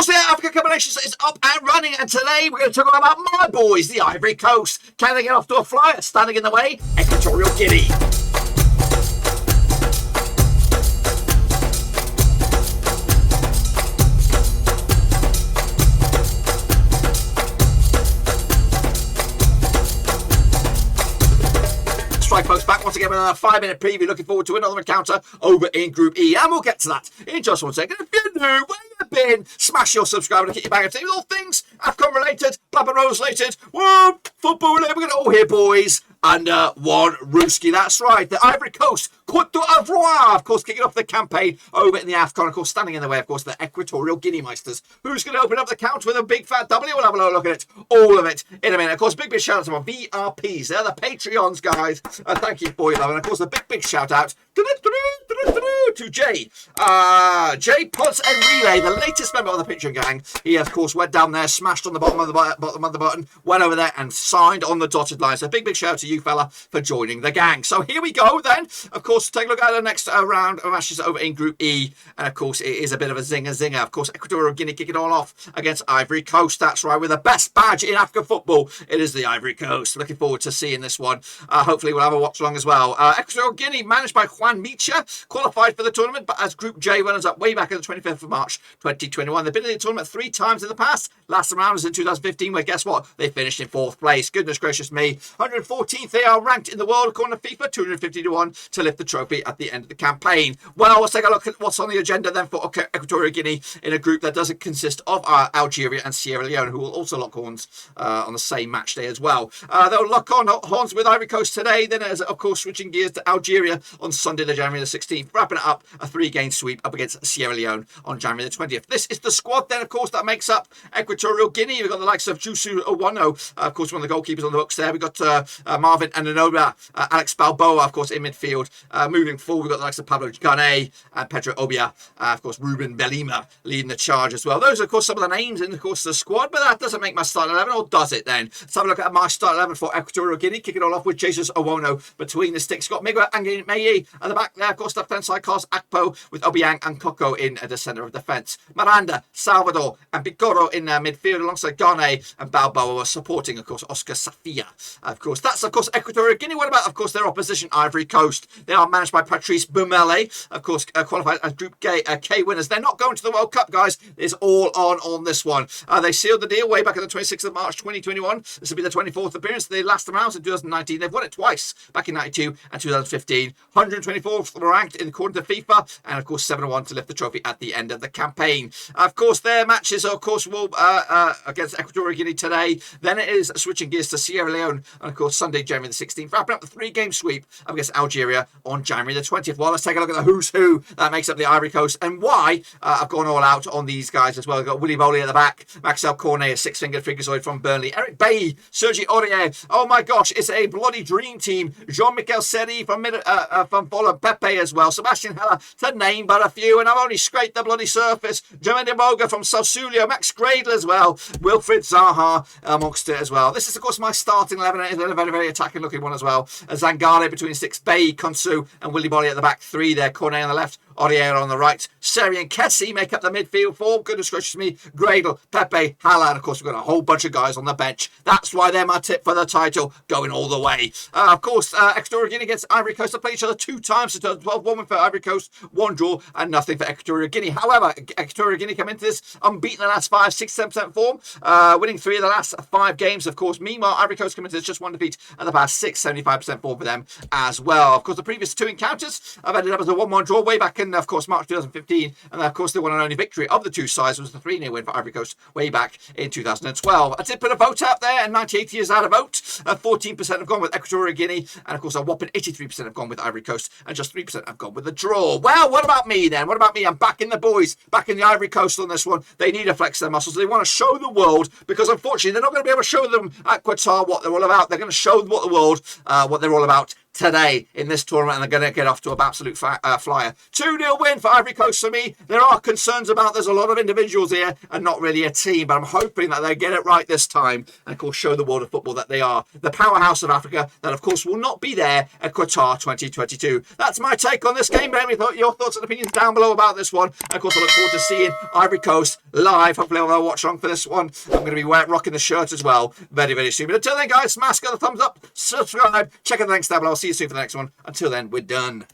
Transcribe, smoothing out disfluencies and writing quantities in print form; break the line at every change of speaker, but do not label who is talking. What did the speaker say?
course, the Africa Cup of Nations is up and running, and today we're going to talk about my boys, the Ivory Coast. Can they get off to a flyer? Standing in the way, Equatorial Guinea. Right, folks, back once again with another 5-minute preview. Looking forward to another encounter over in Group E, and we'll get to that in just 1 second. If you're new, where you've been, smash your subscribe and hit your bang up to all things AFCON related, Blabber Rose related, whoa, football related. We're going to all hear, boys, under one Rooski. That's right, the Ivory Coast, Côte d'Ivoire, of course, kicking off the campaign over in the AFCON. Of course, standing in the way, of course, the Equatorial Guinea Meisters. Who's going to open up the count with a big fat W? We'll have a look at it, all of it, in a minute. Of course, big shout out to my VRPs. They're the Patreons, guys. Thank you for your love. And, of course, a big shout out to Jay. Jay Pods and Relay, the latest member of the Patreon gang. He, of course, went down there, smashed on the bottom of the button, went over there and signed on the dotted line. So big shout out to you, fella, for joining the gang. So here we go, then. Of course, take a look at the next round of matches over in Group E. And, of course, it is a bit of a zinger. Of course, Equatorial Guinea kicking it all off against Ivory Coast. That's right, with the best badge in African football. It is the Ivory Coast. Looking forward to seeing this one. Hopefully, we'll have a watch along as well. Equatorial Guinea, managed by Juan Micha, qualified for the tournament, but as Group J runners up way back on the 25th of March 2021. They've been in the tournament 3 times in the past. Last round was in 2015, where guess what? They finished in 4th place. Goodness gracious me. 114th, they are ranked in the world according to FIFA, 250 to 1 to lift the trophy at the end of the campaign. Well, let's take a look at what's on the agenda then for Equatorial Guinea in a group that doesn't consist of Algeria and Sierra Leone, who will also lock horns on the same match day as well. They'll lock on horns with Ivory Coast today, then as of course switching gears to Algeria on Sunday, the January the 16th, wrapping it up a 3-game sweep up against Sierra Leone on January the 20th. This is the squad then, of course, that makes up Equatorial Guinea. We've got the likes of Jusu Owano, of course, one of the goalkeepers on the books there. We've got Marvin Ananoba, Alex Balboa, of course, in midfield. Moving forward, we've got the likes of Pablo Gane and Pedro Obia, of course, Ruben Belima leading the charge as well. Those are, of course, some of the names in, of course, the squad, but that doesn't make my starting 11, or does it then? Let's have a look at my starting 11 for Equatorial Guinea, kicking it all off with Jesus Owono between the sticks. Got Miguel Angin-Meyi at the back there, of course, left hand side, Carlos Akpo with Obiang and Coco in the centre of defence. Miranda, Salvador and Bigoro in midfield alongside Gane and Balboa supporting, of course, Oscar Safia. Of course, that's, of course, Equatorial Guinea. What about, of course, their opposition, Ivory Coast? They are managed by Patrice Bumele, of course, qualified as Group K winners. They're not going to the World Cup, guys. It's all on this one. They sealed the deal way back on the 26th of March 2021. This will be the 24th appearance. They last them out in 2019. They've won it twice, back in 92 and 2015. 124th ranked according to FIFA, and of course 7-1 to lift the trophy at the end of the campaign. Of course, their matches, of course, will against Equatorial Guinea today. Then it is switching gears to Sierra Leone, and of course Sunday, January the 16th, wrapping up the 3-game sweep against Algeria on January the 20th. Well, let's take a look at the who's who that makes up the Ivory Coast and why I've gone all out on these guys as well. We've got Willy Bowley at the back, Maxel Cornet, a 6-fingered freakazoid from Burnley, Eric Bailly, Sergi Aurier. Oh my gosh, it's a bloody dream team. Jean-Michel Seri from Fulham, Pepe as well, Sebastian Heller, to name but a few, and I've only scraped the bloody surface. Jermaine Boga from Sausulio, Max Gradle as well, Wilfried Zaha amongst it as well. This is, of course, my starting 11. It is a very attacking looking one as well. Zangale between 6, Bay, Konsu and Willy Bolly at the back 3 there, Cornet on the left, Aurier on the right. Seri and Kessie make up the midfield 4. Goodness gracious me. Gradle, Pepe, Haller, and of course we've got a whole bunch of guys on the bench. That's why they're my tip for the title, going all the way. Of course, Equatorial Guinea against Ivory Coast. They played each other 2 times, so 12-1 win for Ivory Coast, 1 draw, and nothing for Equatorial Guinea. However, Equatorial Guinea come into this unbeaten the last 5, 6, 7% form, winning 3 of the last 5 games, of course. Meanwhile, Ivory Coast come into this just 1 defeat and the past 6, 75% form for them as well. Of course, the previous 2 encounters have ended up as a 1-1 draw way back in, of course, March 2015, and of course the one and only victory of the 2 sides was the 3-0 win for Ivory Coast way back in 2012. I did put a vote out there, and 98 years out of vote, 14% have gone with Equatorial Guinea, and of course a whopping 83% have gone with Ivory Coast, and just 3% have gone with the draw. Well, what about me then? What about me? I'm backing the boys, backing the Ivory Coast on this one. They need to flex their muscles. They want to show the world, because unfortunately they're not going to be able to show them at Qatar what they're all about. They're going to show what the world, what they're all about today in this tournament, and they're going to get off to an absolute flyer. 2-0 win for Ivory Coast for me. There are concerns about there's a lot of individuals here and not really a team, but I'm hoping that they get it right this time and, of course, show the world of football that they are the powerhouse of Africa that, of course, will not be there at Qatar 2022. That's my take on this game. Let me know your thoughts and opinions down below about this one. And, of course, I look forward to seeing Ivory Coast live. Hopefully, I'll watch along for this one. I'm going to be rocking the shirt as well very, very soon. But until then, guys, smash the thumbs up, subscribe, check out the links down below. I'll see you soon for the next one. Until then, we're done.